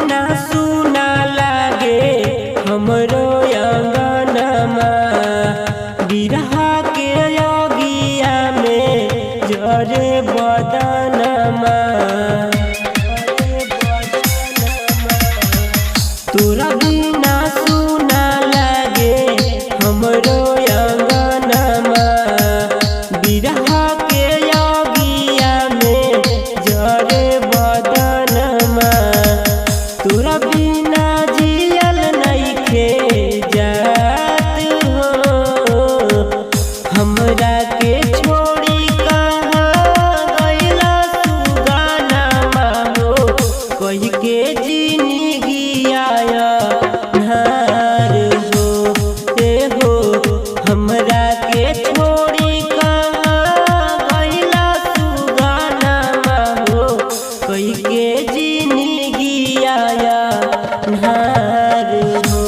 बिना सुना लागे हमरो अंगनमा, बिरहा के योगिया में जरे बदनमा। तोरा बिना सुना लागे हमरो अंगनमा, बिरहा के योगिया में जरे बदनमा। तोरा बिना जियल नइखे जात हो, हमरा के छोड़ी कहाँ गइला सुगनमा हो। कहि के जिंदगी आया नार हो, ए हो हमरा के छोड़ी कहाँ गइला सुगनमा हो। कहि के जिंदगी आया नार हो।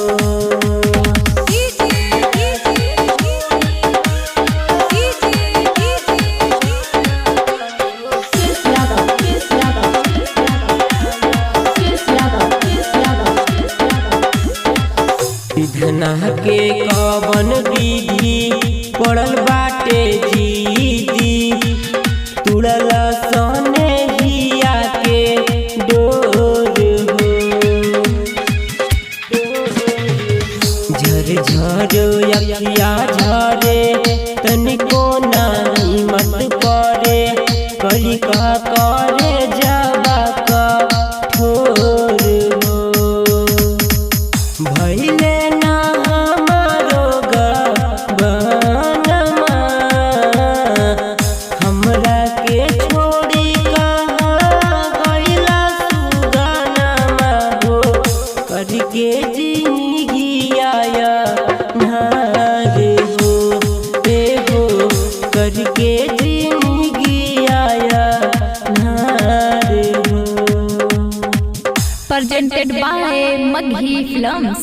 विधना के कवन विधि पड़ल बाटे जीदी, तुड़ल सने हिया के डोर हो। झर झर अखिया झरे तनिको नाही मत पड़े, कली का करे जाबा का ठोर हो। भइले ना हमारो गबनमा, हमरा के छोड़ी कहाँ गइला सुगनमा हो। करके जिंदगी आया नार हो, ए हो करके जिंदगी आया नार हो। Presented by Maghi Films।